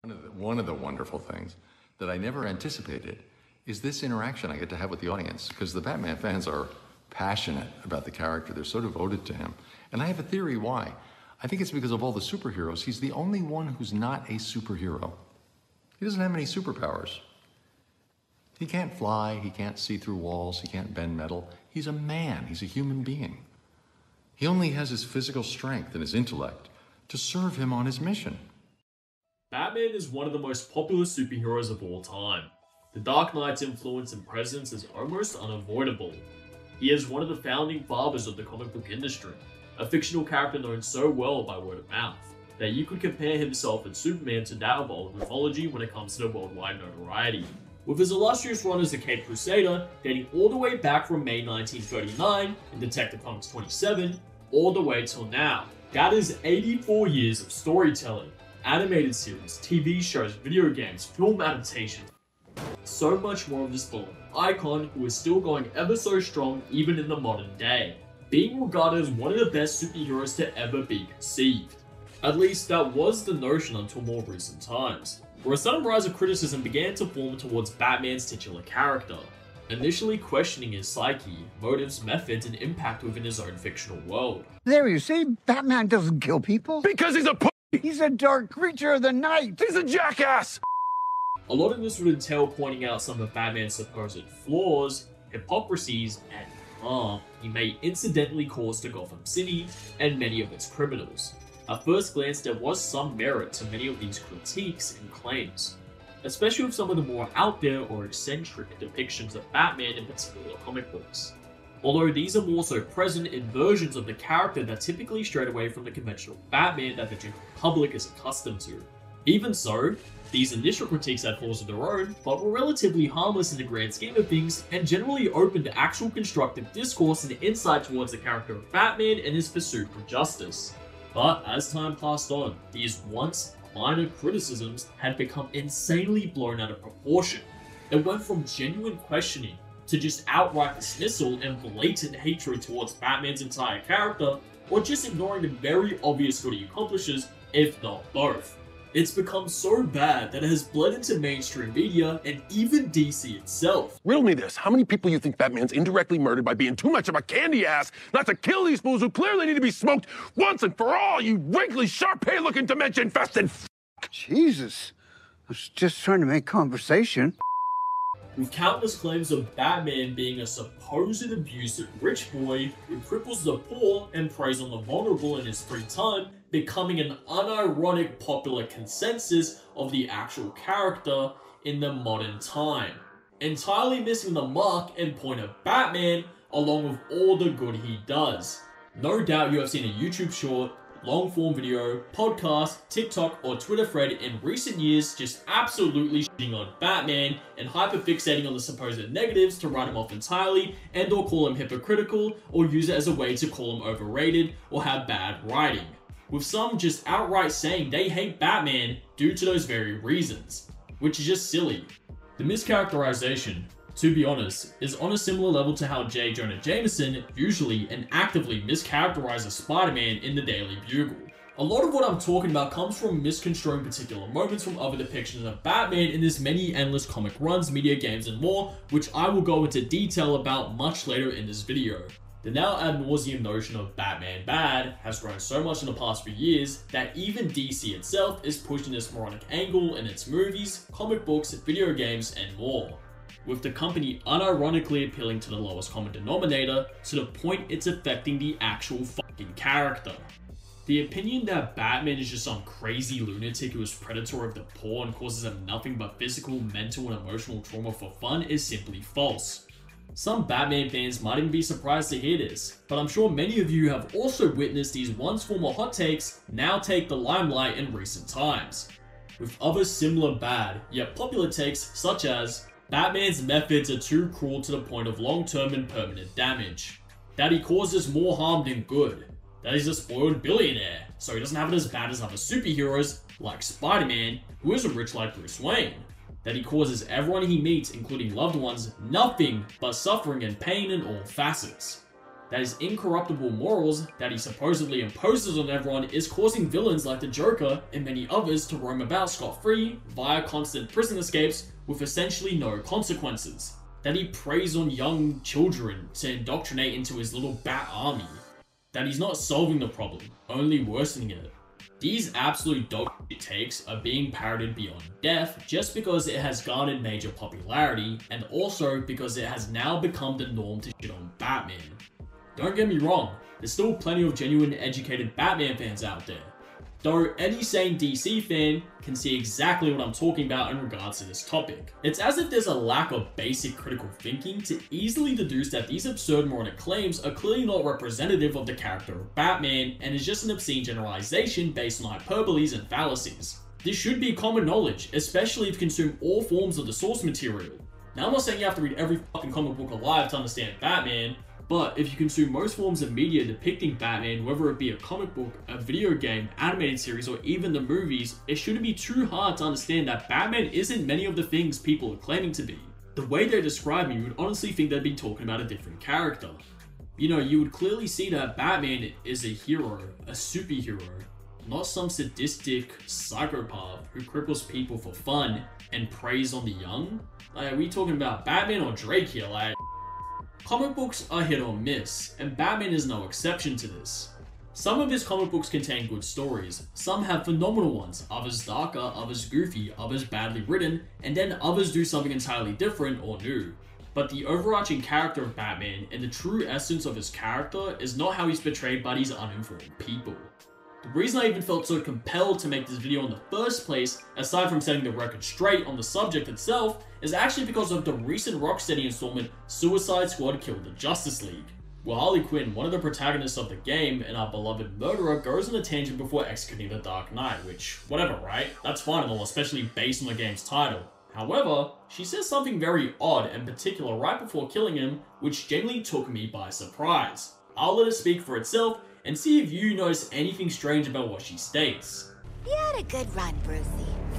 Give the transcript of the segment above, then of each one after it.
One of the wonderful things that I never anticipated is this interaction I get to have with the audience, because the Batman fans are passionate about the character. They're so devoted to him. And I have a theory why. I think it's because of all the superheroes, he's the only one who's not a superhero. He doesn't have any superpowers. He can't fly, he can't see through walls, he can't bend metal. He's a man, he's a human being. He only has his physical strength and his intellect to serve him on his mission. Batman is one of the most popular superheroes of all time. The Dark Knight's influence and presence is almost unavoidable. He is one of the founding fathers of the comic book industry, a fictional character known so well by word of mouth, that you could compare himself and Superman to that of old mythology when it comes to worldwide notoriety. With his illustrious run as the Caped Crusader, dating all the way back from May 1939 in Detective Comics 27, all the way till now. That is 84 years of storytelling, animated series, TV shows, video games, film adaptations. So much more of this beloved icon who is still going ever so strong even in the modern day, being regarded as one of the best superheroes to ever be conceived. At least that was the notion until more recent times, where a sudden rise of criticism began to form towards Batman's titular character, initially questioning his psyche, motives, methods, and impact within his own fictional world. There you see, Batman doesn't kill people. Because he's a He's a dark creature of the night. He's a jackass! A lot of this would entail pointing out some of Batman's supposed flaws, hypocrisies, and harm he may incidentally cause to Gotham City and many of its criminals. At first glance, there was some merit to many of these critiques and claims, especially with some of the more out there or eccentric depictions of Batman in particular comic books. Although these are more so present in versions of the character that typically strayed away from the conventional Batman that the general public is accustomed to. Even so, these initial critiques had flaws of their own, but were relatively harmless in the grand scheme of things, and generally opened to actual constructive discourse and insight towards the character of Batman and his pursuit for justice. But as time passed on, these once minor criticisms had become insanely blown out of proportion. It went from genuine questioning to just outright dismissal and blatant hatred towards Batman's entire character, or just ignoring the very obvious good he accomplishes, if not both. It's become so bad that it has bled into mainstream media and even DC itself. Riddle me this, how many people you think Batman's indirectly murdered by being too much of a candy ass not to kill these fools who clearly need to be smoked once and for all, you wrinkly, Shar-Pei looking dementia-infested Jesus, I was just trying to make conversation. With countless claims of Batman being a supposed abusive rich boy who cripples the poor and preys on the vulnerable in his free time, becoming an unironic popular consensus of the actual character in the modern time, entirely missing the mark and point of Batman along with all the good he does. No doubt you have seen a YouTube short, long-form video, podcast, TikTok, or Twitter thread in recent years just absolutely shitting on Batman and hyperfixating on the supposed negatives to write him off entirely and or call him hypocritical or use it as a way to call him overrated or have bad writing, with some just outright saying they hate Batman due to those very reasons, which is just silly. The mischaracterization, to be honest, is on a similar level to how J. Jonah Jameson usually and actively mischaracterizes Spider-Man in the Daily Bugle. A lot of what I'm talking about comes from misconstruing particular moments from other depictions of Batman in his many endless comic runs, media games, and more, which I will go into detail about much later in this video. The now ad nauseum notion of Batman bad has grown so much in the past few years that even DC itself is pushing this moronic angle in its movies, comic books, video games, and more, with the company unironically appealing to the lowest common denominator to the point it's affecting the actual fucking character. The opinion that Batman is just some crazy lunatic who is predatory of the poor and causes them nothing but physical, mental, and emotional trauma for fun is simply false. Some Batman fans might even be surprised to hear this, but I'm sure many of you have also witnessed these once former hot takes now take the limelight in recent times, with other similar bad yet popular takes such as Batman's methods are too cruel to the point of long-term and permanent damage, that he causes more harm than good, that he's a spoiled billionaire, so he doesn't have it as bad as other superheroes like Spider-Man, who isn't rich like Bruce Wayne, that he causes everyone he meets, including loved ones, nothing but suffering and pain in all facets. that his incorruptible morals that he supposedly imposes on everyone is causing villains like the Joker and many others to roam about scot-free via constant prison escapes with essentially no consequences. That he preys on young children to indoctrinate into his little bat army. That he's not solving the problem, only worsening it. These absolute dog shit takes are being parroted beyond death just because it has garnered major popularity and also because it has now become the norm to shit on Batman. Don't get me wrong, there's still plenty of genuine educated Batman fans out there. Though any sane DC fan can see exactly what I'm talking about in regards to this topic. It's as if there's a lack of basic critical thinking to easily deduce that these absurd moronic claims are clearly not representative of the character of Batman and is just an obscene generalization based on hyperboles and fallacies. This should be common knowledge, especially if you consume all forms of the source material. Now I'm not saying you have to read every fucking comic book alive to understand Batman, but if you consume most forms of media depicting Batman, whether it be a comic book, a video game, animated series, or even the movies, it shouldn't be too hard to understand that Batman isn't many of the things people are claiming to be. The way they describe him, you would honestly think they'd be talking about a different character. You know, you would clearly see that Batman is a hero, a superhero, not some sadistic psychopath who cripples people for fun and preys on the young. Like, are we talking about Batman or Drake here? Like, comic books are hit or miss, and Batman is no exception to this. Some of his comic books contain good stories, some have phenomenal ones, others darker, others goofy, others badly written, and then others do something entirely different or new. But the overarching character of Batman and the true essence of his character is not how he's portrayed by these uninformed people. The reason I even felt so compelled to make this video in the first place, aside from setting the record straight on the subject itself, is actually because of the recent Rocksteady installment, Suicide Squad Killed the Justice League, where Harley Quinn, one of the protagonists of the game and our beloved murderer, goes on a tangent before executing the Dark Knight, which, whatever, right? That's fine and all, especially based on the game's title. However, she says something very odd and particular right before killing him, which genuinely took me by surprise. I'll let it speak for itself, and see if you notice anything strange about what she states. You had a good run, Brucey.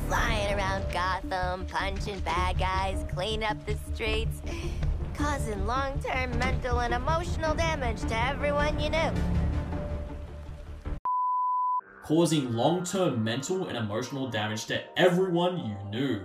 Flying around Gotham, punching bad guys, cleaning up the streets, causing long-term mental and emotional damage to everyone you knew. Causing long-term mental and emotional damage to everyone you knew.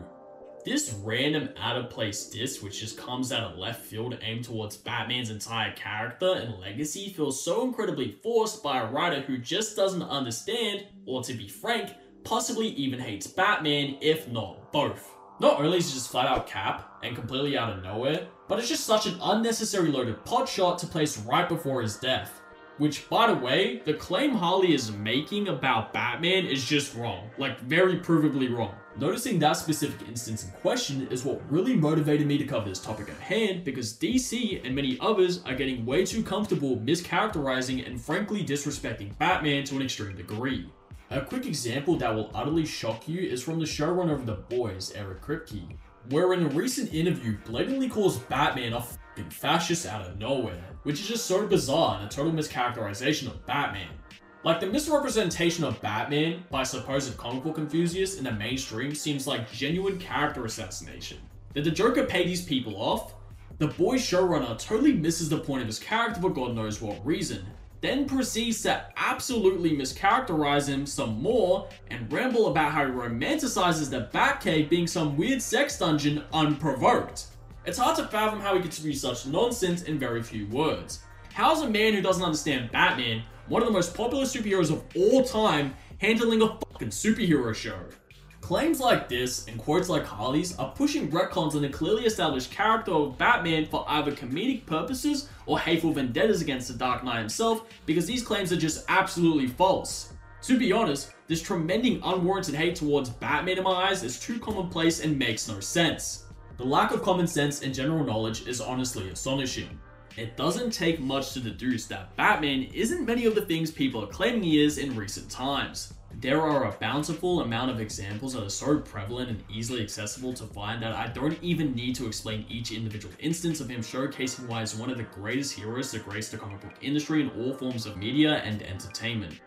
This random out-of-place diss, which just comes out of left field aimed towards Batman's entire character and legacy, feels so incredibly forced by a writer who just doesn't understand, or to be frank, possibly even hates Batman, if not both. Not only is it just flat out cap, and completely out of nowhere, but it's just such an unnecessary loaded pot shot to place right before his death. Which, by the way, the claim Harley is making about Batman is just wrong. Like, very provably wrong. Noticing that specific instance in question is what really motivated me to cover this topic at hand, because DC and many others are getting way too comfortable mischaracterizing and frankly disrespecting Batman to an extreme degree. A quick example that will utterly shock you is from the showrunner of The Boys, Eric Kripke, where in a recent interview blatantly calls Batman a f***ing fascist out of nowhere, which is just so bizarre and a total mischaracterization of Batman. Like, the misrepresentation of Batman by supposed comic book enthusiasts in the mainstream seems like genuine character assassination. Did the Joker pay these people off? The Boys showrunner totally misses the point of his character for God knows what reason, then proceeds to absolutely mischaracterize him some more and ramble about how he romanticizes the Batcave being some weird sex dungeon unprovoked. It's hard to fathom how he could spew such nonsense in very few words. How's a man who doesn't understand Batman, one of the most popular superheroes of all time, handling a fucking superhero show? Claims like this, and quotes like Harley's, are pushing retcons on the clearly established character of Batman for either comedic purposes or hateful vendettas against the Dark Knight himself, because these claims are just absolutely false. To be honest, this tremendous unwarranted hate towards Batman in my eyes is too commonplace and makes no sense. The lack of common sense and general knowledge is honestly astonishing. It doesn't take much to deduce that Batman isn't many of the things people are claiming he is in recent times. There are a bountiful amount of examples that are so prevalent and easily accessible to find that I don't even need to explain each individual instance of him showcasing why he's one of the greatest heroes to grace the comic book industry in all forms of media and entertainment.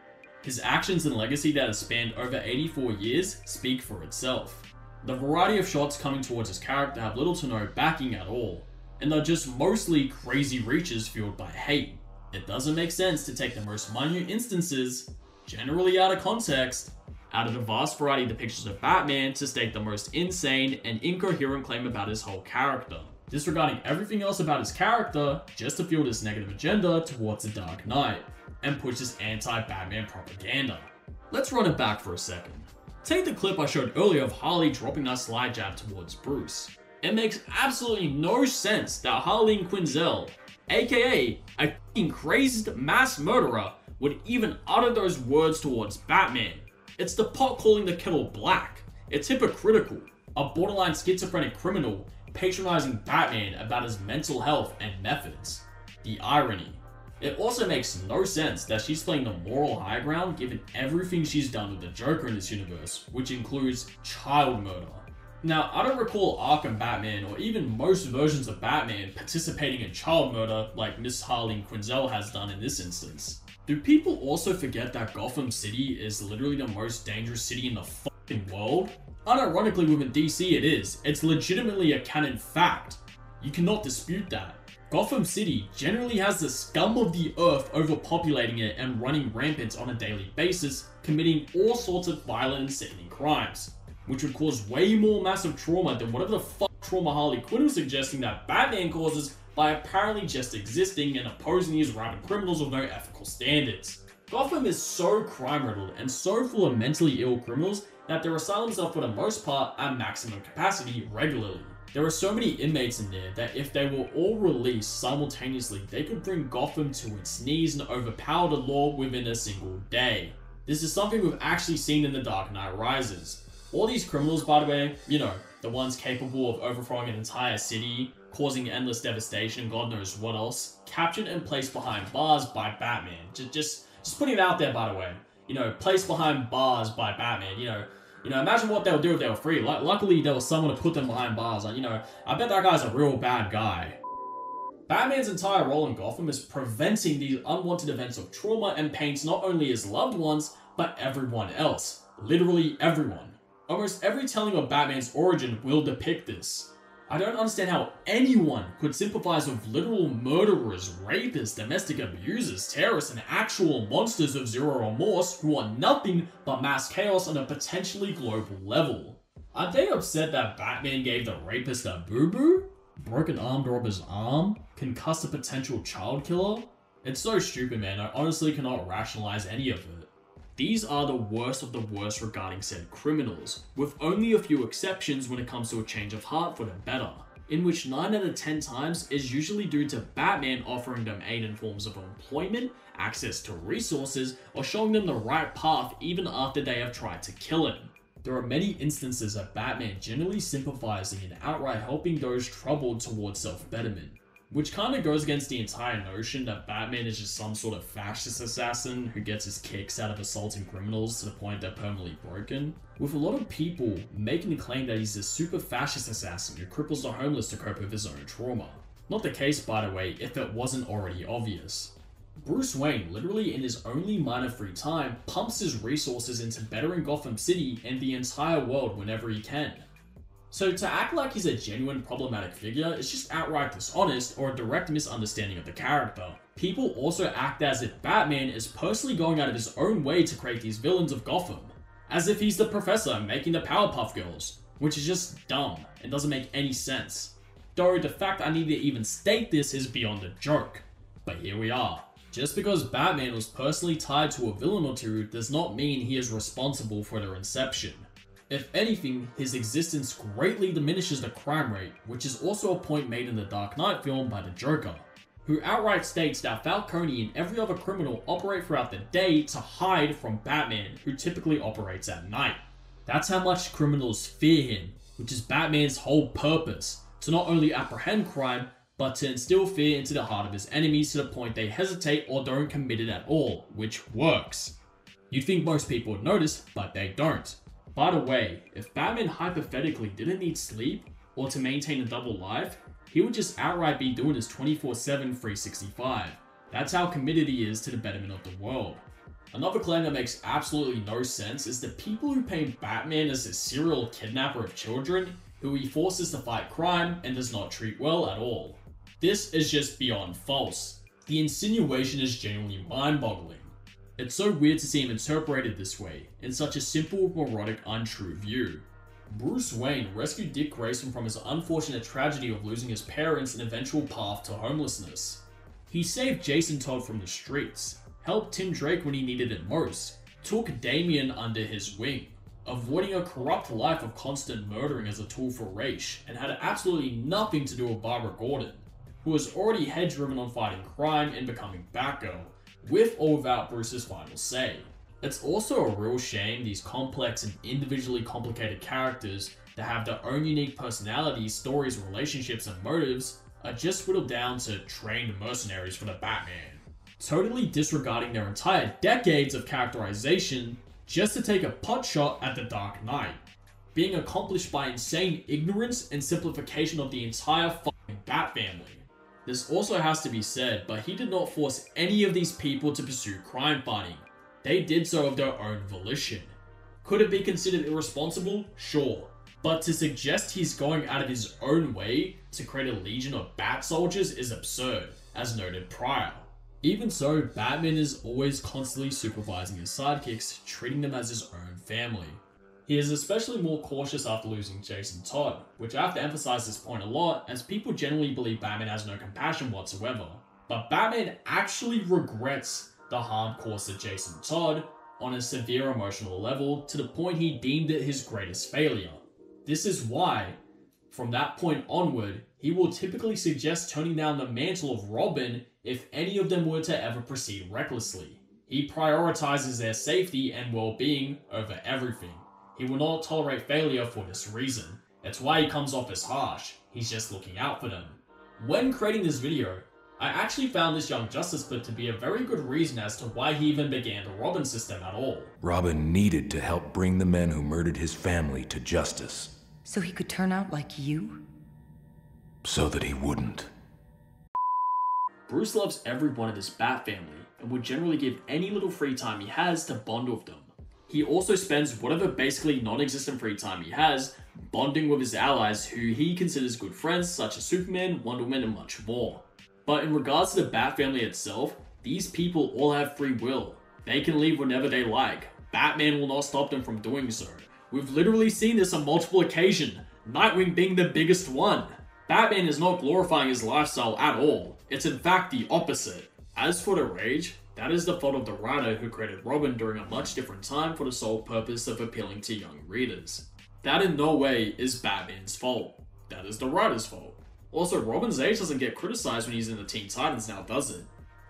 His actions and legacy that has spanned over 84 years speak for itself. The variety of shots coming towards his character have little to no backing at all, and are just mostly crazy reaches fueled by hate. It doesn't make sense to take the most minute instances, generally out of context, out of the vast variety of depictions of Batman to state the most insane and incoherent claim about his whole character, disregarding everything else about his character just to fuel this negative agenda towards the Dark Knight, and push this anti-Batman propaganda. Let's run it back for a second. Take the clip I showed earlier of Harley dropping that slide jab towards Bruce. It makes absolutely no sense that Harleen Quinzel, aka a f***ing crazed mass murderer, would even utter those words towards Batman. It's the pot calling the kettle black. It's hypocritical. A borderline schizophrenic criminal patronizing Batman about his mental health and methods. The irony. It also makes no sense that she's playing the moral high ground given everything she's done with the Joker in this universe, which includes child murder. Now, I don't recall Arkham Batman or even most versions of Batman participating in child murder like Miss Harleen Quinzel has done in this instance. Do people also forget that Gotham City is literally the most dangerous city in the fucking world? Unironically, within DC it is. It's legitimately a canon fact. You cannot dispute that. Gotham City generally has the scum of the earth overpopulating it and running rampant on a daily basis, committing all sorts of violent and sickening crimes, which would cause way more massive trauma than whatever the fuck trauma Harley Quinn was suggesting that Batman causes by apparently just existing and opposing these rabid criminals with no ethical standards. Gotham is so crime-riddled and so full of mentally ill criminals that their asylums are for the most part at maximum capacity regularly. There are so many inmates in there that if they were all released simultaneously, they could bring Gotham to its knees and overpower the law within a single day. This is something we've actually seen in The Dark Knight Rises. All these criminals, by the way, you know, the ones capable of overthrowing an entire city, causing endless devastation, God knows what else, captured and placed behind bars by Batman. Just putting it out there, by the way. You know, placed behind bars by Batman, you know, imagine what they would do if they were free. Luckily, there was someone to put them behind bars. You know, I bet that guy's a real bad guy. Batman's entire role in Gotham is preventing these unwanted events of trauma and pain to not only his loved ones, but everyone else. Literally everyone. Almost every telling of Batman's origin will depict this. I don't understand how anyone could sympathize with literal murderers, rapists, domestic abusers, terrorists, and actual monsters of zero remorse who are nothing but mass chaos on a potentially global level. Are they upset that Batman gave the rapist a boo-boo? Broke an arm to rob his arm? Concussed a potential child killer? It's so stupid, man. I honestly cannot rationalize any of it. These are the worst of the worst regarding said criminals, with only a few exceptions when it comes to a change of heart for the better, in which 9 out of 10 times is usually due to Batman offering them aid in forms of employment, access to resources, or showing them the right path even after they have tried to kill him. There are many instances of Batman generally sympathizing and outright helping those troubled towards self-betterment, which kind of goes against the entire notion that Batman is just some sort of fascist assassin who gets his kicks out of assaulting criminals to the point they're permanently broken, with a lot of people making the claim that he's a super fascist assassin who cripples the homeless to cope with his own trauma. Not the case, by the way, if it wasn't already obvious. Bruce Wayne, literally in his only minor free time, pumps his resources into bettering Gotham City and the entire world whenever he can. So to act like he's a genuine problematic figure is just outright dishonest or a direct misunderstanding of the character. People also act as if Batman is personally going out of his own way to create these villains of Gotham. As if he's the professor making the Powerpuff Girls, which is just dumb and doesn't make any sense. Though the fact I need to even state this is beyond a joke. But here we are. Just because Batman was personally tied to a villain or two does not mean he is responsible for their inception. If anything, his existence greatly diminishes the crime rate, which is also a point made in the Dark Knight film by the Joker, who outright states that Falcone and every other criminal operate throughout the day to hide from Batman, who typically operates at night. That's how much criminals fear him, which is Batman's whole purpose, to not only apprehend crime, but to instill fear into the heart of his enemies to the point they hesitate or don't commit it at all, which works. You'd think most people would notice, but they don't. By the way, if Batman hypothetically didn't need sleep, or to maintain a double life, he would just outright be doing his 24/7 365. That's how committed he is to the betterment of the world. Another claim that makes absolutely no sense is the people who paint Batman as a serial kidnapper of children, who he forces to fight crime and does not treat well at all. This is just beyond false. The insinuation is genuinely mind-boggling. It's so weird to see him interpreted this way, in such a simple, moronic, untrue view. Bruce Wayne rescued Dick Grayson from his unfortunate tragedy of losing his parents and eventual path to homelessness. He saved Jason Todd from the streets, helped Tim Drake when he needed it most, took Damian under his wing, avoiding a corrupt life of constant murdering as a tool for Ra's, and had absolutely nothing to do with Barbara Gordon, who was already head-driven on fighting crime and becoming Batgirl, with or without Bruce's final say. It's also a real shame these complex and individually complicated characters that have their own unique personalities, stories, relationships, and motives are just whittled down to trained mercenaries for the Batman, totally disregarding their entire decades of characterization just to take a pot shot at the Dark Knight, being accomplished by insane ignorance and simplification of the entire fucking Bat family. This also has to be said, but he did not force any of these people to pursue crime fighting. They did so of their own volition. Could it be considered irresponsible? Sure. But to suggest he's going out of his own way to create a legion of Bat soldiers is absurd, as noted prior. Even so, Batman is always constantly supervising his sidekicks, treating them as his own family. He is especially more cautious after losing Jason Todd, which I have to emphasize this point a lot, as people generally believe Batman has no compassion whatsoever. But Batman actually regrets the harm caused to Jason Todd on a severe emotional level, to the point he deemed it his greatest failure. This is why, from that point onward, he will typically suggest turning down the mantle of Robin if any of them were to ever proceed recklessly. He prioritizes their safety and well-being over everything. He will not tolerate failure for this reason. It's why he comes off as harsh. He's just looking out for them. When creating this video, I actually found this Young Justice clip to be a very good reason as to why he even began the Robin system at all. Robin needed to help bring the men who murdered his family to justice. So he could turn out like you? So that he wouldn't. Bruce loves everyone of his Bat family and would generally give any little free time he has to bond with them. He also spends whatever basically non-existent free time he has bonding with his allies who he considers good friends, such as Superman, Wonder Woman, and much more. But in regards to the Bat family itself, these people all have free will. They can leave whenever they like. Batman will not stop them from doing so. We've literally seen this on multiple occasions, Nightwing being the biggest one. Batman is not glorifying his lifestyle at all. It's in fact the opposite. As for the rage, that is the fault of the writer who created Robin during a much different time for the sole purpose of appealing to young readers. That in no way is Batman's fault. That is the writer's fault. Also, Robin's age doesn't get criticized when he's in the Teen Titans now, does it?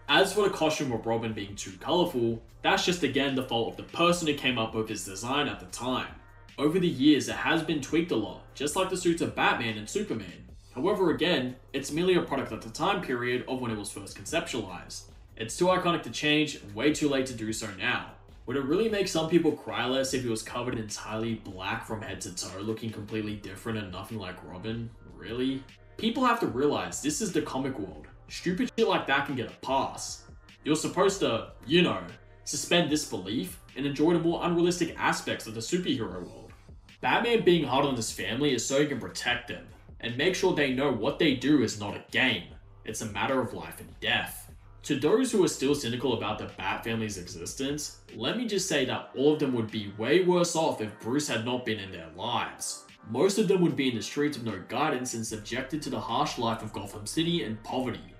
As for the costume of Robin being too colorful, that's just again the fault of the person who came up with his design at the time. Over the years, it has been tweaked a lot, just like the suits of Batman and Superman. However, again, it's merely a product of the time period of when it was first conceptualized. It's too iconic to change and way too late to do so now. Would it really make some people cry less if he was covered in entirely black from head to toe, looking completely different and nothing like Robin? Really? People have to realize this is the comic world. Stupid shit like that can get a pass. You're supposed to, you know, suspend disbelief and enjoy the more unrealistic aspects of the superhero world. Batman being hard on his family is so he can protect them and make sure they know what they do is not a game. It's a matter of life and death. To those who are still cynical about the Bat family's existence, let me just say that all of them would be way worse off if Bruce had not been in their lives. Most of them would be in the streets with no guidance and subjected to the harsh life of Gotham City and poverty.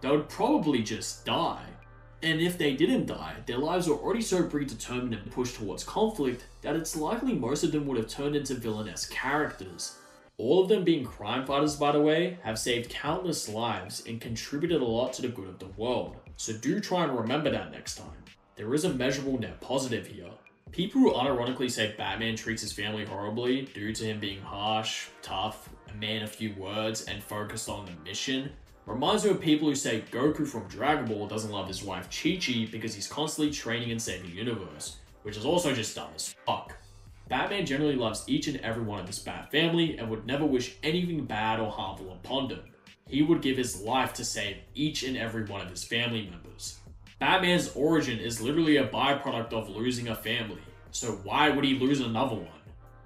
They would probably just die. And if they didn't die, their lives were already so predetermined and pushed towards conflict that it's likely most of them would have turned into villainous characters. All of them being crime fighters, by the way, have saved countless lives and contributed a lot to the good of the world. So do try and remember that next time. There is a measurable net positive here. People who unironically say Batman treats his family horribly due to him being harsh, tough, a man of few words, and focused on the mission reminds me of people who say Goku from Dragon Ball doesn't love his wife Chi-Chi because he's constantly training and saving the universe, which is also just dumb as fuck. Batman generally loves each and every one of his Bat family and would never wish anything bad or harmful upon them. He would give his life to save each and every one of his family members. Batman's origin is literally a byproduct of losing a family, so why would he lose another one?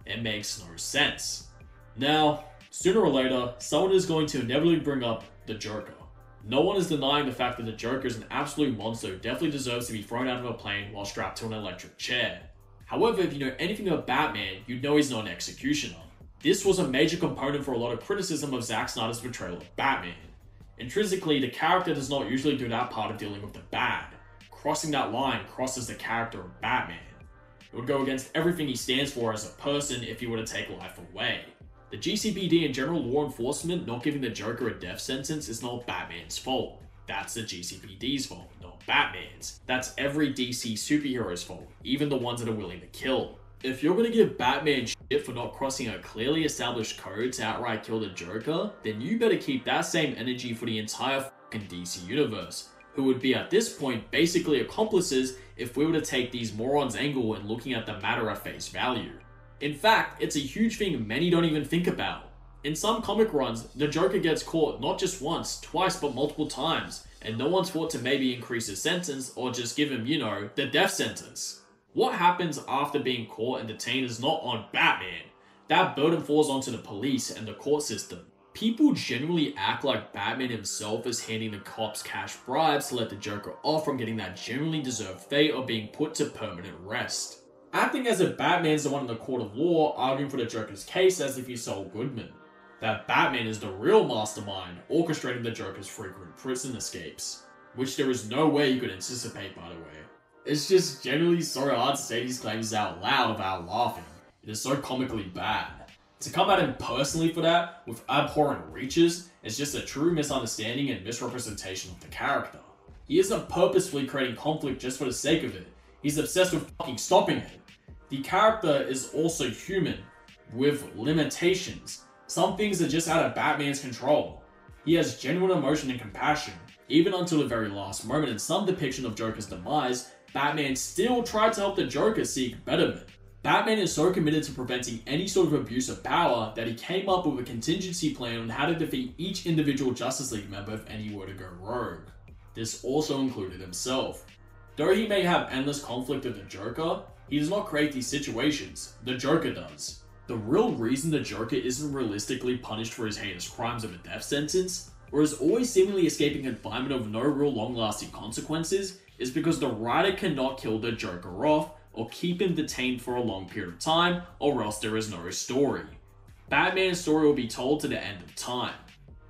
It makes no sense. Now, sooner or later, someone is going to inevitably bring up the Joker. No one is denying the fact that the Joker is an absolute monster who definitely deserves to be thrown out of a plane while strapped to an electric chair. However, if you know anything about Batman, you'd know he's not an executioner. This was a major component for a lot of criticism of Zack Snyder's portrayal of Batman. Intrinsically, the character does not usually do that part of dealing with the bad. Crossing that line crosses the character of Batman. It would go against everything he stands for as a person if he were to take life away. The GCPD and general law enforcement not giving the Joker a death sentence is not Batman's fault. That's the GCPD's fault, not Batman's. That's every DC superhero's fault, even the ones that are willing to kill. If you're gonna give Batman shit for not crossing a clearly established code to outright kill the Joker, then you better keep that same energy for the entire fucking DC universe, who would be at this point basically accomplices if we were to take these morons' angle and looking at the matter at face value. In fact, it's a huge thing many don't even think about. In some comic runs, the Joker gets caught not just once, twice, but multiple times, and no one's fought to maybe increase his sentence or just give him, you know, the death sentence. What happens after being caught and detained is not on Batman. That burden falls onto the police and the court system. People generally act like Batman himself is handing the cops cash bribes to let the Joker off from getting that generally deserved fate of being put to permanent rest. Acting as if Batman's the one in the court of law arguing for the Joker's case as if he's Saul Goodman. That Batman is the real mastermind orchestrating the Joker's frequent prison escapes. Which there is no way you could anticipate, by the way. It's just generally so hard to say these claims out loud without laughing. It is so comically bad. To come at him personally for that, with abhorrent reaches, is just a true misunderstanding and misrepresentation of the character. He isn't purposefully creating conflict just for the sake of it. He's obsessed with fucking stopping it. The character is also human, with limitations. Some things are just out of Batman's control. He has genuine emotion and compassion. Even until the very last moment in some depiction of Joker's demise, Batman still tried to help the Joker seek betterment. Batman is so committed to preventing any sort of abuse of power that he came up with a contingency plan on how to defeat each individual Justice League member if any were to go rogue. This also included himself. Though he may have endless conflict with the Joker, he does not create these situations, the Joker does. The real reason the Joker isn't realistically punished for his heinous crimes of a death sentence, or is always seemingly escaping confinement of no real long-lasting consequences, is because the writer cannot kill the Joker off, or keep him detained for a long period of time, or else there is no story. Batman's story will be told to the end of time.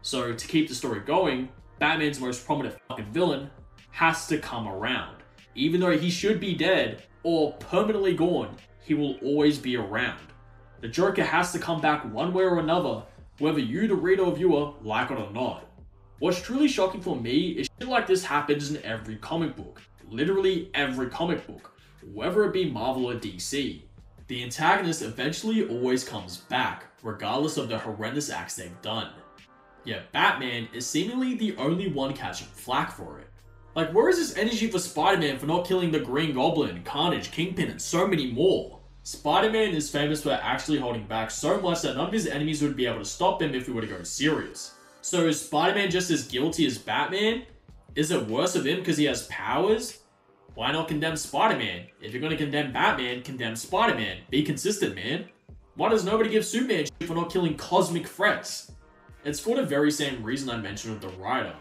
So to keep the story going, Batman's most prominent fucking villain has to come around. Even though he should be dead, or permanently gone, he will always be around. The Joker has to come back one way or another, whether you, the reader or viewer, like it or not. What's truly shocking for me is shit like this happens in every comic book. Literally every comic book, whether it be Marvel or DC. The antagonist eventually always comes back, regardless of the horrendous acts they've done. Yet Batman is seemingly the only one catching flack for it. Like, where is this energy for Spider-Man for not killing the Green Goblin, Carnage, Kingpin, and so many more? Spider-Man is famous for actually holding back so much that none of his enemies would be able to stop him if he were to go serious. So is Spider-Man just as guilty as Batman? Is it worse of him because he has powers? Why not condemn Spider-Man? If you're gonna condemn Batman, condemn Spider-Man. Be consistent, man. Why does nobody give Superman shit for not killing cosmic threats? It's for the very same reason I mentioned with the writer.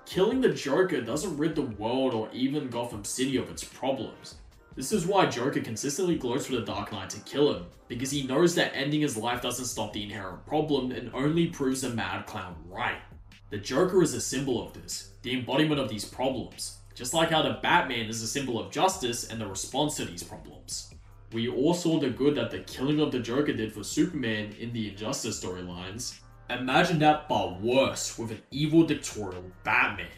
Killing the Joker doesn't rid the world or even Gotham City of its problems. This is why Joker consistently gloats for the Dark Knight to kill him, because he knows that ending his life doesn't stop the inherent problem and only proves the mad clown right. The Joker is a symbol of this, the embodiment of these problems, just like how the Batman is a symbol of justice and the response to these problems. We all saw the good that the killing of the Joker did for Superman in the Injustice storylines. Imagine that but worse with an evil dictatorial Batman.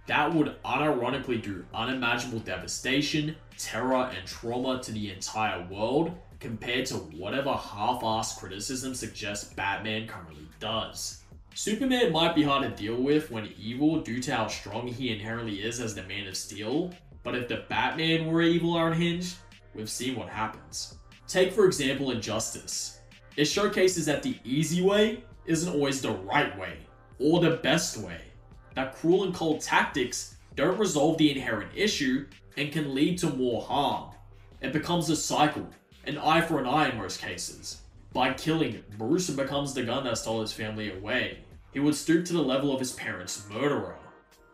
That would unironically do unimaginable devastation, terror, and trauma to the entire world compared to whatever half-assed criticism suggests Batman currently does. Superman might be hard to deal with when evil due to how strong he inherently is as the Man of Steel, but if the Batman were evil or unhinged, we've seen what happens. Take for example Injustice. It showcases that the easy way isn't always the right way, or the best way. That cruel and cold tactics don't resolve the inherent issue and can lead to more harm. It becomes a cycle, an eye for an eye in most cases. By killing, Bruce becomes the gun that stole his family away. He would stoop to the level of his parents' murderer.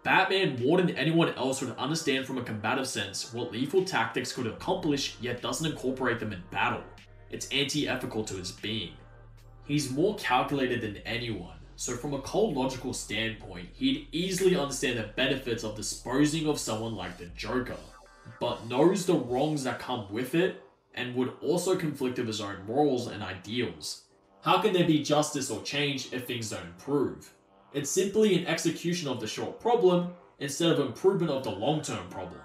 Batman more than anyone else would understand from a combative sense what lethal tactics could accomplish, yet doesn't incorporate them in battle. It's anti-ethical to his being. He's more calculated than anyone, so from a cold logical standpoint, he'd easily understand the benefits of disposing of someone like the Joker, but knows the wrongs that come with it, and would also conflict with his own morals and ideals. How can there be justice or change if things don't improve? It's simply an execution of the short problem instead of improvement of the long-term problem.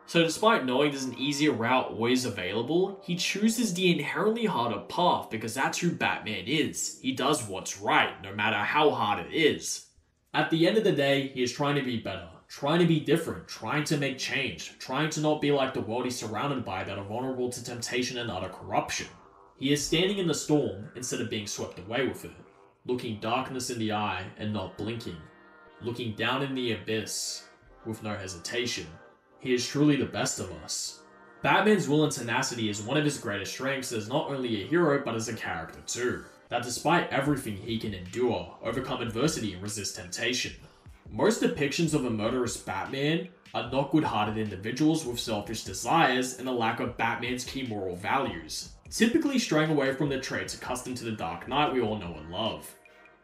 So despite knowing there's an easier route always available, he chooses the inherently harder path because that's who Batman is. He does what's right, no matter how hard it is. At the end of the day, he is trying to be better, trying to be different, trying to make change, trying to not be like the world he's surrounded by that are vulnerable to temptation and utter corruption. He is standing in the storm instead of being swept away with it, looking darkness in the eye and not blinking, looking down in the abyss with no hesitation. He is truly the best of us. Batman's will and tenacity is one of his greatest strengths as not only a hero but as a character too. That despite everything he can endure, overcome adversity and resist temptation. Most depictions of a murderous Batman are not good-hearted individuals with selfish desires and a lack of Batman's key moral values, typically straying away from the traits accustomed to the Dark Knight we all know and love.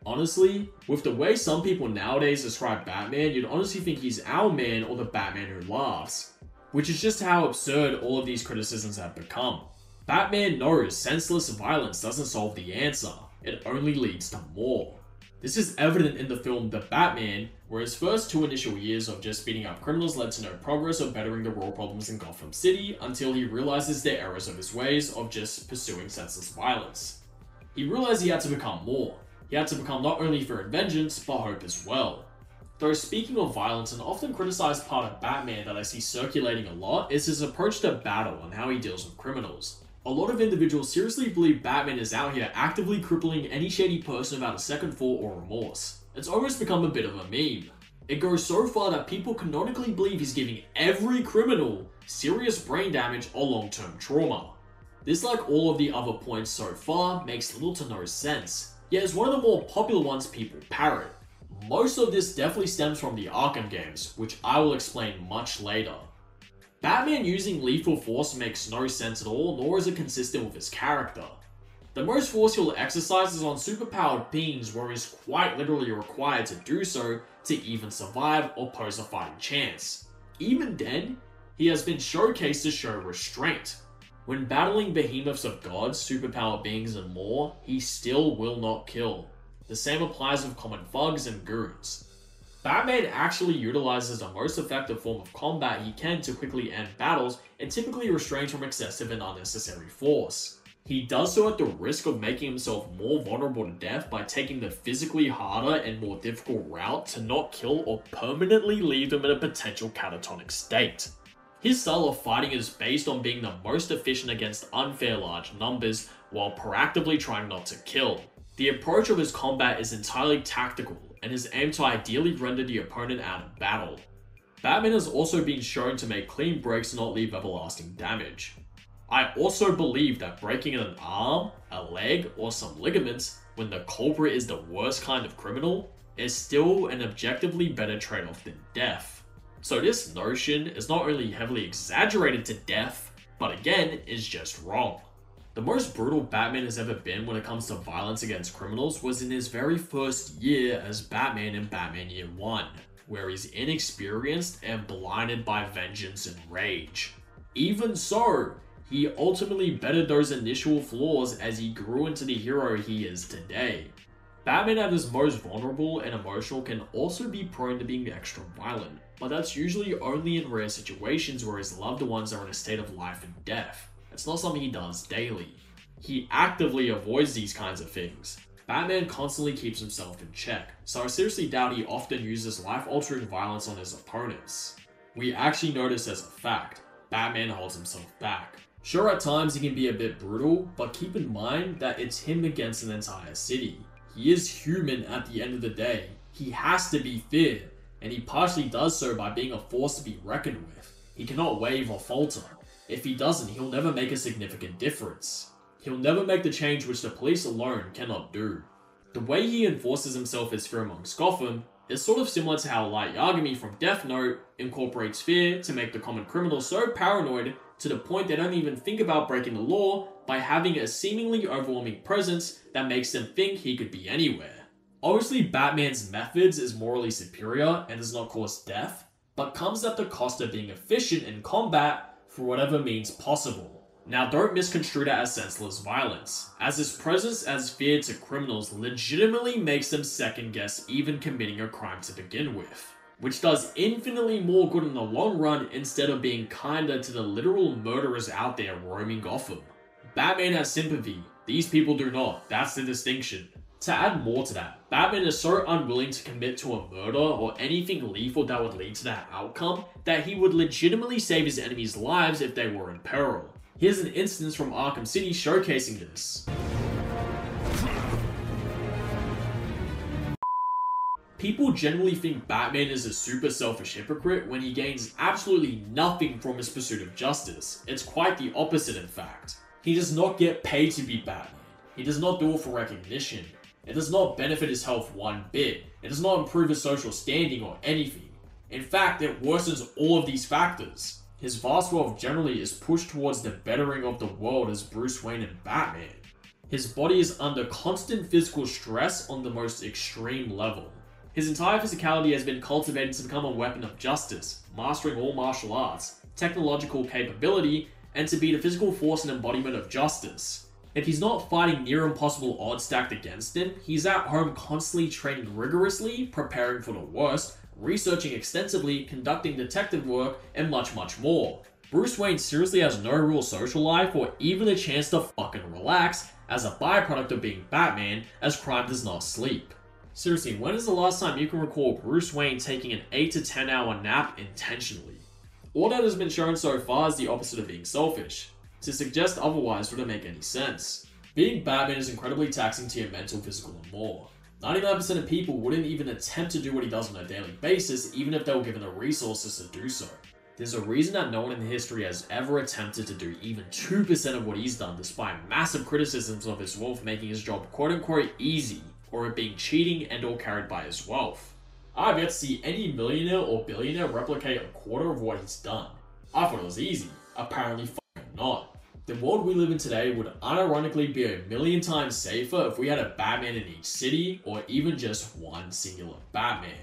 Honestly, with the way some people nowadays describe Batman, you'd honestly think he's our man or the Batman who laughs, which is just how absurd all of these criticisms have become. Batman knows senseless violence doesn't solve the answer, it only leads to more. This is evident in the film The Batman, where his first 2 initial years of just beating up criminals led to no progress or bettering the raw problems in Gotham City until he realizes the errors of his ways of just pursuing senseless violence. He realized he had to become more. He had to become not only fear and vengeance, but hope as well. Though speaking of violence, an often criticized part of Batman that I see circulating a lot is his approach to battle and how he deals with criminals. A lot of individuals seriously believe Batman is out here actively crippling any shady person without a second thought or remorse. It's almost become a bit of a meme. It goes so far that people canonically believe he's giving every criminal serious brain damage or long-term trauma. This, like all of the other points so far, makes little to no sense, yet is one of the more popular ones people parrot. Most of this definitely stems from the Arkham games, which I will explain much later. Batman using lethal force makes no sense at all, nor is it consistent with his character. The most force he'll exercise is on superpowered beings where he's quite literally required to do so to even survive or pose a fighting chance. Even then, he has been showcased to show restraint. When battling behemoths of gods, superpowered beings and more, he still will not kill. The same applies with common thugs and goons. Batman actually utilizes the most effective form of combat he can to quickly end battles and typically restrains from excessive and unnecessary force. He does so at the risk of making himself more vulnerable to death by taking the physically harder and more difficult route to not kill or permanently leave them in a potential catatonic state. His style of fighting is based on being the most efficient against unfair large numbers while proactively trying not to kill. The approach of his combat is entirely tactical and is aimed to ideally render the opponent out of battle. Batman has also been shown to make clean breaks and not leave everlasting damage. I also believe that breaking an arm, a leg, or some ligaments when the culprit is the worst kind of criminal is still an objectively better trade-off than death. So this notion is not only heavily exaggerated to death, but again is just wrong. The most brutal Batman has ever been when it comes to violence against criminals was in his very first year as Batman in Batman Year 1, where he's inexperienced and blinded by vengeance and rage. Even so, he ultimately bettered those initial flaws as he grew into the hero he is today. Batman at his most vulnerable and emotional can also be prone to being extra violent, but that's usually only in rare situations where his loved ones are in a state of life and death. It's not something he does daily. He actively avoids these kinds of things. Batman constantly keeps himself in check, so I seriously doubt he often uses life-altering violence on his opponents. We actually notice as a fact, Batman holds himself back. Sure, at times he can be a bit brutal, but keep in mind that it's him against an entire city. He is human at the end of the day. He has to be feared, and he partially does so by being a force to be reckoned with. He cannot waver or falter. If he doesn't, he'll never make a significant difference. He'll never make the change which the police alone cannot do. The way he enforces himself is fear amongst Gotham, It's sort of similar to how Light Yagami from Death Note incorporates fear to make the common criminal so paranoid to the point they don't even think about breaking the law by having a seemingly overwhelming presence that makes them think he could be anywhere. Obviously, Batman's methods is morally superior and does not cause death, but comes at the cost of being efficient in combat for whatever means possible. Now, don't misconstrue that as senseless violence, as his presence as fear to criminals legitimately makes them second guess even committing a crime to begin with, which does infinitely more good in the long run instead of being kinder to the literal murderers out there roaming Gotham. Batman has sympathy, these people do not, that's the distinction. To add more to that, Batman is so unwilling to commit to a murder or anything lethal that would lead to that outcome that he would legitimately save his enemies' lives if they were in peril. Here's an instance from Arkham City showcasing this. People generally think Batman is a super selfish hypocrite when he gains absolutely nothing from his pursuit of justice. It's quite the opposite, in fact. He does not get paid to be Batman. He does not do it for recognition. It does not benefit his health one bit. It does not improve his social standing or anything. In fact, it worsens all of these factors. His vast wealth generally is pushed towards the bettering of the world as Bruce Wayne and Batman. His body is under constant physical stress on the most extreme level. His entire physicality has been cultivated to become a weapon of justice, mastering all martial arts, technological capability, and to be the physical force and embodiment of justice. If he's not fighting near impossible odds stacked against him, he's at home constantly training rigorously, preparing for the worst, researching extensively, conducting detective work, and much more. Bruce Wayne seriously has no real social life or even a chance to fucking relax as a byproduct of being Batman, as crime does not sleep. Seriously, when is the last time you can recall Bruce Wayne taking an 8 to 10 hour nap intentionally? All that has been shown so far is the opposite of being selfish. To suggest otherwise wouldn't make any sense. Being Batman is incredibly taxing to your mental, physical, and more. 99% of people wouldn't even attempt to do what he does on a daily basis, even if they were given the resources to do so. There's a reason that no one in history has ever attempted to do even 2% of what he's done, despite massive criticisms of his wealth making his job quote-unquote easy, or it being cheating and or carried by his wealth. I've yet to see any millionaire or billionaire replicate a quarter of what he's done. I thought it was easy. Apparently fucking not. The world we live in today would unironically be a million times safer if we had a Batman in each city, or even just one singular Batman.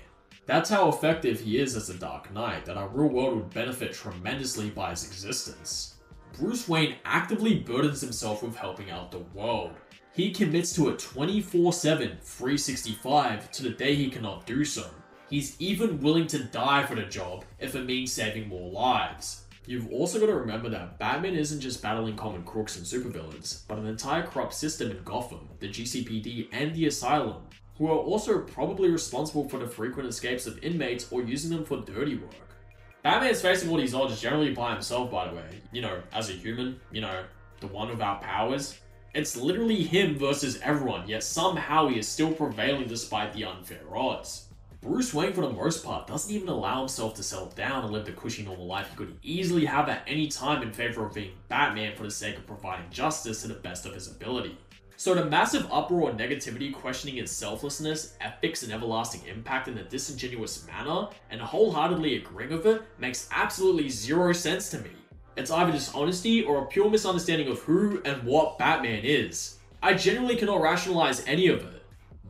That's how effective he is as the Dark Knight, that our real world would benefit tremendously by his existence. Bruce Wayne actively burdens himself with helping out the world. He commits to it 24/7, 365 to the day he cannot do so. He's even willing to die for the job if it means saving more lives. You've also got to remember that Batman isn't just battling common crooks and supervillains, but an entire corrupt system in Gotham, the GCPD and the Asylum, who are also probably responsible for the frequent escapes of inmates or using them for dirty work. Batman's facing all these odds generally by himself, by the way. You know, as a human, the one without powers. It's literally him versus everyone, yet somehow he is still prevailing despite the unfair odds. Bruce Wayne, for the most part, doesn't even allow himself to settle down and live the cushy normal life he could easily have at any time in favor of being Batman for the sake of providing justice to the best of his ability. So the massive uproar and negativity questioning his selflessness, ethics, and everlasting impact in a disingenuous manner, and wholeheartedly agreeing with it, makes absolutely zero sense to me. It's either dishonesty or a pure misunderstanding of who and what Batman is. I genuinely cannot rationalize any of it.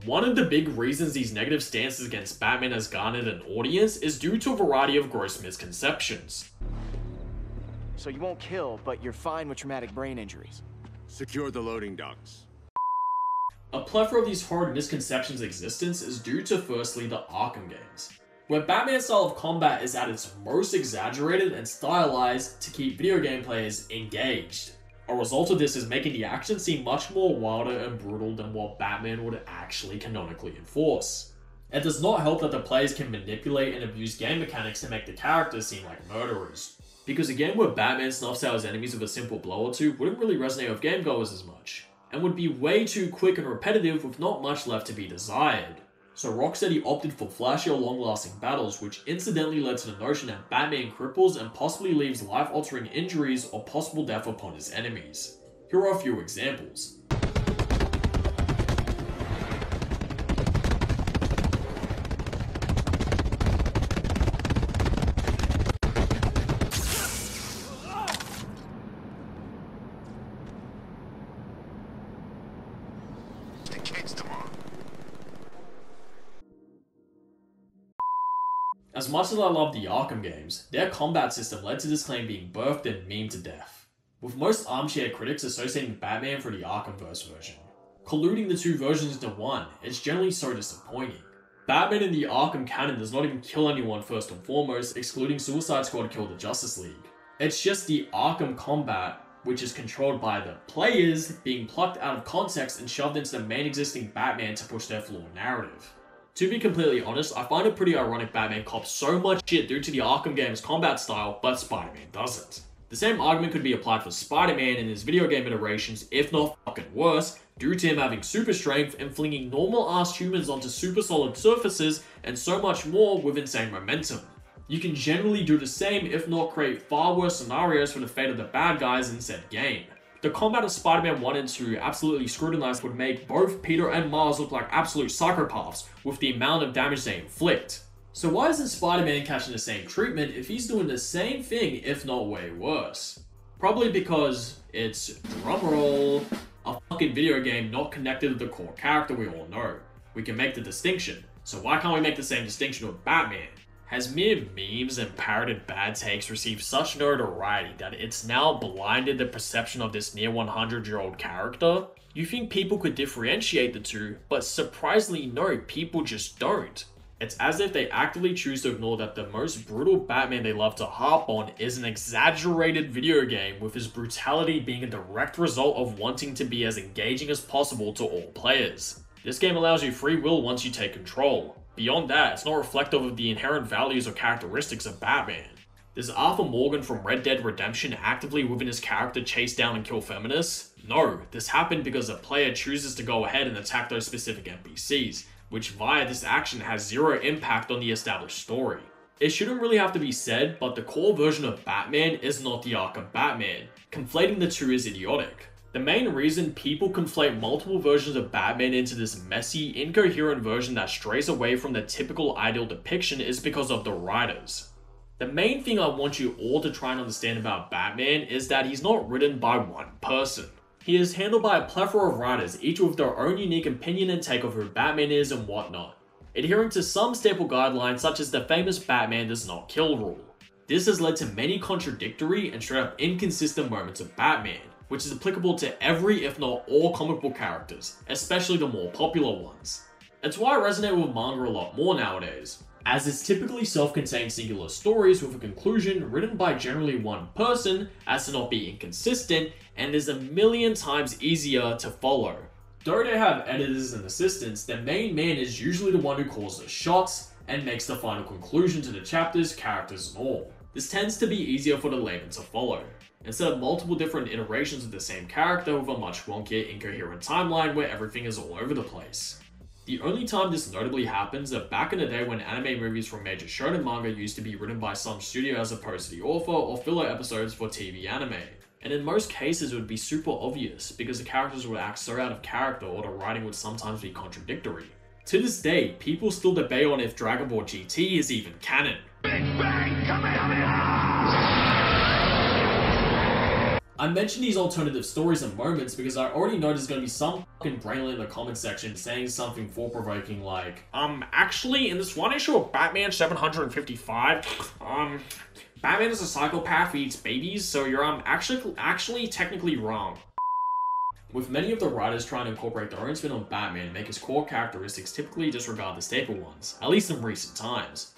One of the big reasons these negative stances against Batman has garnered an audience is due to a variety of gross misconceptions. So you won't kill, but you're fine with traumatic brain injuries. Secure the loading docks. A plethora of these horrid misconceptions' existence is due to firstly the Arkham games, where Batman's style of combat is at its most exaggerated and stylized to keep video game players engaged. A result of this is making the action seem much more wilder and brutal than what Batman would actually canonically enforce. It does not help that the players can manipulate and abuse game mechanics to make the characters seem like murderers. Because a game where Batman snuffs out his enemies with a simple blow or two wouldn't really resonate with gamegoers as much, and would be way too quick and repetitive with not much left to be desired. So Rocksteady opted for flashier, long-lasting battles, which incidentally led to the notion that Batman cripples and possibly leaves life-altering injuries or possible death upon his enemies. Here are a few examples. As much as I love the Arkham games, their combat system led to this claim being birthed and memed to death, with most armchair critics associating Batman for the Arkhamverse version. Colluding the two versions into one, it's generally so disappointing. Batman in the Arkham canon does not even kill anyone first and foremost, excluding Suicide Squad kill the Justice League. It's just the Arkham combat, which is controlled by the players, being plucked out of context and shoved into the main existing Batman to push their flawed narrative. To be completely honest, I find it pretty ironic Batman cops so much shit due to the Arkham game's combat style, but Spider-Man doesn't. The same argument could be applied for Spider-Man in his video game iterations, if not fucking worse, due to him having super strength and flinging normal-ass humans onto super solid surfaces and so much more with insane momentum. You can generally do the same, if not create far worse scenarios for the fate of the bad guys in said game. The combat of Spider-Man 1 and 2 absolutely scrutinized would make both Peter and Miles look like absolute psychopaths with the amount of damage they inflict. So why isn't Spider-Man catching the same treatment if he's doing the same thing, if not way worse? Probably because it's, drumroll, a fucking video game not connected to the core character we all know. We can make the distinction, so why can't we make the same distinction with Batman? Has mere memes and parroted bad takes received such notoriety that it's now blinded the perception of this near 100-year-old character? You think people could differentiate the two, but surprisingly no, people just don't. It's as if they actively choose to ignore that the most brutal Batman they love to harp on is an exaggerated video game, with his brutality being a direct result of wanting to be as engaging as possible to all players. This game allows you free will once you take control. Beyond that, it's not reflective of the inherent values or characteristics of Batman. Does Arthur Morgan from Red Dead Redemption actively within his character chase down and kill feminists? No, this happened because the player chooses to go ahead and attack those specific NPCs, which via this action has zero impact on the established story. It shouldn't really have to be said, but the core version of Batman is not the Arkham Batman. Conflating the two is idiotic. The main reason people conflate multiple versions of Batman into this messy, incoherent version that strays away from the typical ideal depiction is because of the writers. The main thing I want you all to try and understand about Batman is that he's not written by one person. He is handled by a plethora of writers, each with their own unique opinion and take of who Batman is and whatnot, adhering to some staple guidelines such as the famous Batman does not kill rule. This has led to many contradictory and straight up inconsistent moments of Batman, which is applicable to every if not all comic book characters, especially the more popular ones. It's why I resonate with manga a lot more nowadays, as it's typically self-contained singular stories with a conclusion written by generally one person as to not be inconsistent and is a million times easier to follow. Though they have editors and assistants, the main man is usually the one who calls the shots and makes the final conclusion to the chapters, characters and all. This tends to be easier for the layman to follow, instead of multiple different iterations of the same character with a much wonkier, incoherent timeline where everything is all over the place. The only time this notably happens are back in the day when anime movies from major shonen manga used to be written by some studio as opposed to the author, or filler episodes for TV anime. And in most cases it would be super obvious because the characters would act so out of character or the writing would sometimes be contradictory. To this day, people still debate on if Dragon Ball GT is even canon. Big Bang Kamehameha! I mention these alternative stories and moments because I already know there's gonna be some fucking brainlet in the comment section saying something thought-provoking like, actually in this one issue of Batman 755, Batman is a psychopath who eats babies, so you're actually technically wrong. With many of the writers trying to incorporate their own spin on Batman and make his core characteristics typically disregard the staple ones, at least in recent times.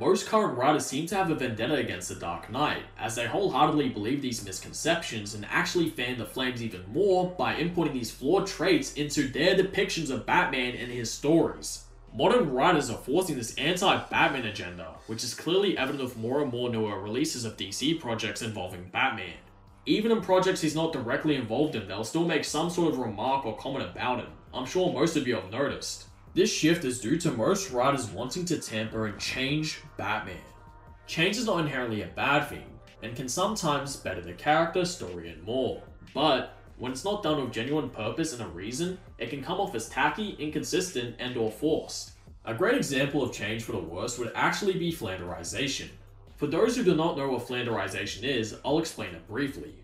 Most current writers seem to have a vendetta against the Dark Knight, as they wholeheartedly believe these misconceptions and actually fan the flames even more by importing these flawed traits into their depictions of Batman and his stories. Modern writers are forcing this anti-Batman agenda, which is clearly evident with more and more newer releases of DC projects involving Batman. Even in projects he's not directly involved in, they'll still make some sort of remark or comment about him. I'm sure most of you have noticed. This shift is due to most writers wanting to tamper and change Batman. Change is not inherently a bad thing, and can sometimes better the character, story, and more. But when it's not done with genuine purpose and a reason, it can come off as tacky, inconsistent, and/or forced. A great example of change for the worse would actually be Flanderization. For those who do not know what Flanderization is, I'll explain it briefly.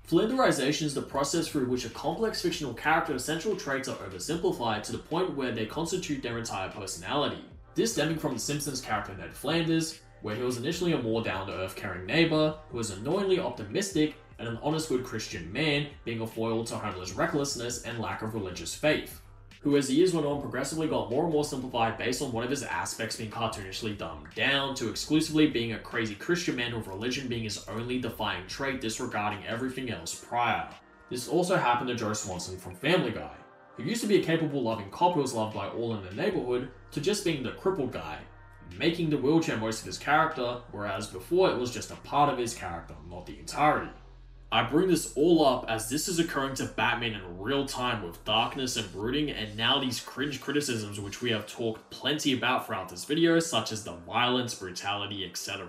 Flanderization is the process through which a complex fictional character's essential traits are oversimplified to the point where they constitute their entire personality. This stemming from The Simpsons character Ned Flanders, where he was initially a more down-to-earth caring neighbor who was annoyingly optimistic and an honest good Christian man, being a foil to Homer's recklessness and lack of religious faith, who as the years went on progressively got more and more simplified based on one of his aspects being cartoonishly dumbed down to exclusively being a crazy Christian man with religion being his only defining trait, disregarding everything else prior. This also happened to Joe Swanson from Family Guy, who used to be a capable, loving cop who was loved by all in the neighborhood, to just being the crippled guy, making the wheelchair most of his character, whereas before it was just a part of his character, not the entirety. I bring this all up as this is occurring to Batman in real time with darkness and brooding, and now these cringe criticisms which we have talked plenty about throughout this video, such as the violence, brutality, etc.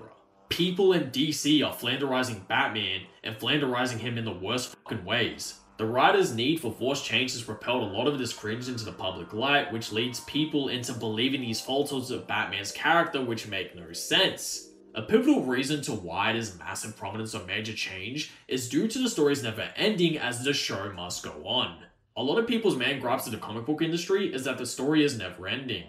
People in DC are flanderizing Batman and flanderizing him in the worst fucking ways. The writer's need for forced change has propelled a lot of this cringe into the public light, which leads people into believing these falsehoods of Batman's character which make no sense. A pivotal reason to why it is massive prominence or major change is due to the stories never ending, as the show must go on. A lot of people's main gripes to the comic book industry is that the story is never ending.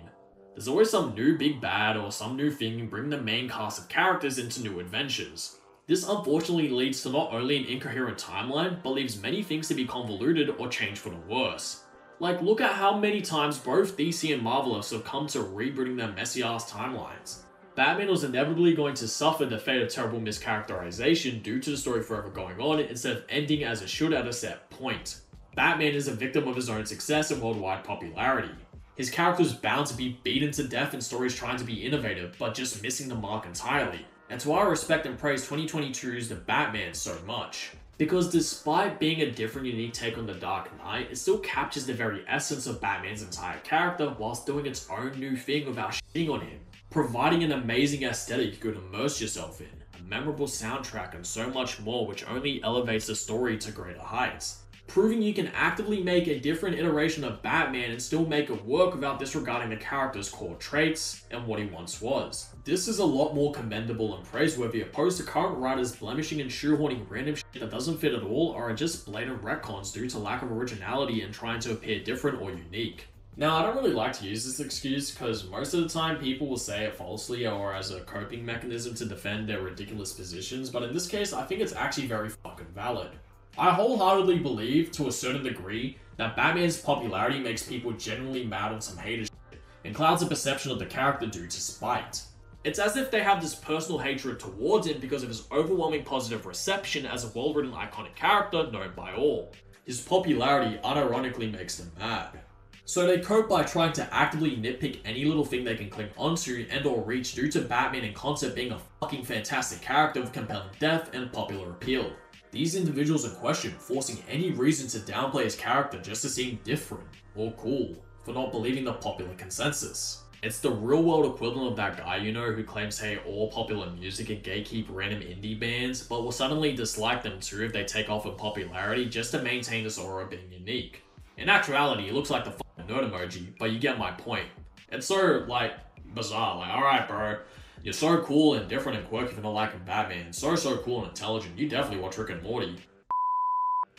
There's always some new big bad or some new thing bringing the main cast of characters into new adventures. This unfortunately leads to not only an incoherent timeline, but leaves many things to be convoluted or changed for the worse. Like, look at how many times both DC and Marvel have succumbed to rebooting their messy ass timelines. Batman was inevitably going to suffer the fate of terrible mischaracterization due to the story forever going on instead of ending as it should at a set point. Batman is a victim of his own success and worldwide popularity. His character is bound to be beaten to death in stories trying to be innovative, but just missing the mark entirely. That's why I respect and praise 2022's The Batman so much. Because despite being a different, unique take on The Dark Knight, it still captures the very essence of Batman's entire character whilst doing its own new thing without shitting on him. Providing an amazing aesthetic you could immerse yourself in, a memorable soundtrack, and so much more, which only elevates the story to greater heights. Proving you can actively make a different iteration of Batman and still make it work without disregarding the character's core traits and what he once was. This is a lot more commendable and praiseworthy opposed to current writers blemishing and shoehorning random shit that doesn't fit at all or are just blatant retcons due to lack of originality and trying to appear different or unique. Now, I don't really like to use this excuse because most of the time people will say it falsely or as a coping mechanism to defend their ridiculous positions, but in this case, I think it's actually very fucking valid. I wholeheartedly believe, to a certain degree, that Batman's popularity makes people genuinely mad on some hater shit and clouds the perception of the character due to spite. It's as if they have this personal hatred towards him because of his overwhelming positive reception as a well-written iconic character known by all. His popularity unironically makes them mad. So they cope by trying to actively nitpick any little thing they can cling onto and or reach due to Batman in concept being a fucking fantastic character with compelling depth and popular appeal. These individuals in question forcing any reason to downplay his character just to seem different or cool for not believing the popular consensus. It's the real world equivalent of that guy, you know, who claims to hate all popular music and gatekeep random indie bands, but will suddenly dislike them too if they take off in popularity just to maintain this aura of being unique. In actuality, it looks like the fucking nerd emoji, but you get my point. It's so, like, bizarre. Like, alright bro, you're so cool and different and quirky for not liking Batman. So cool and intelligent. You definitely watch Rick and Morty.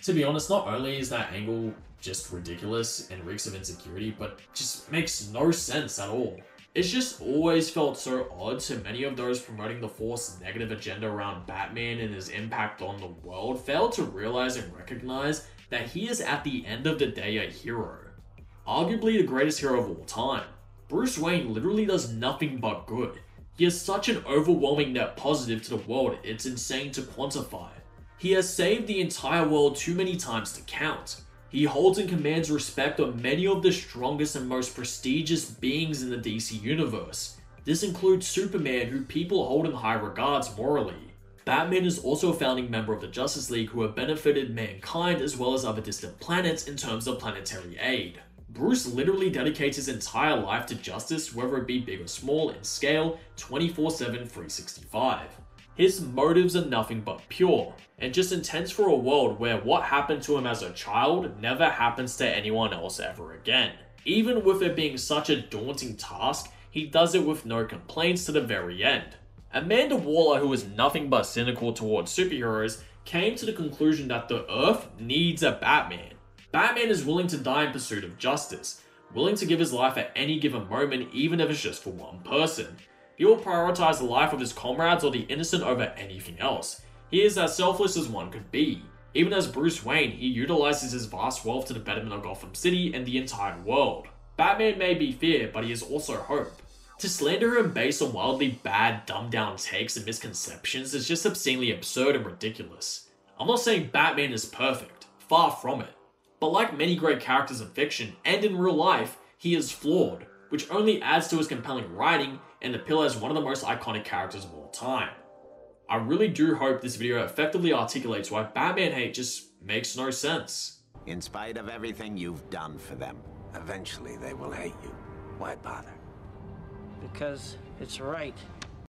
To be honest, not only is that angle just ridiculous and reeks of insecurity, but just makes no sense at all. It's just always felt so odd to many of those promoting the forced negative agenda around Batman and his impact on the world failed to realize and recognize that he is at the end of the day a hero. Arguably the greatest hero of all time. Bruce Wayne literally does nothing but good. He has such an overwhelming net positive to the world, it's insane to quantify. He has saved the entire world too many times to count. He holds and commands respect of many of the strongest and most prestigious beings in the DC universe. This includes Superman, who people hold in high regards morally. Batman is also a founding member of the Justice League who have benefited mankind as well as other distant planets in terms of planetary aid. Bruce literally dedicates his entire life to justice, whether it be big or small in scale, 24/7, 365. His motives are nothing but pure, and just intends for a world where what happened to him as a child never happens to anyone else ever again. Even with it being such a daunting task, he does it with no complaints to the very end. Amanda Waller, who is nothing but cynical towards superheroes, came to the conclusion that the Earth needs a Batman. Batman is willing to die in pursuit of justice, willing to give his life at any given moment even if it's just for one person. He will prioritize the life of his comrades or the innocent over anything else. He is as selfless as one could be. Even as Bruce Wayne, he utilizes his vast wealth to the betterment of Gotham City and the entire world. Batman may be fear, but he is also hope. To slander him based on wildly bad, dumbed-down takes and misconceptions is just obscenely absurd and ridiculous. I'm not saying Batman is perfect, far from it. But like many great characters in fiction and in real life, he is flawed, which only adds to his compelling writing and appeal as one of the most iconic characters of all time. I really do hope this video effectively articulates why Batman hate just makes no sense. In spite of everything you've done for them, eventually they will hate you. Why bother? Because it's right.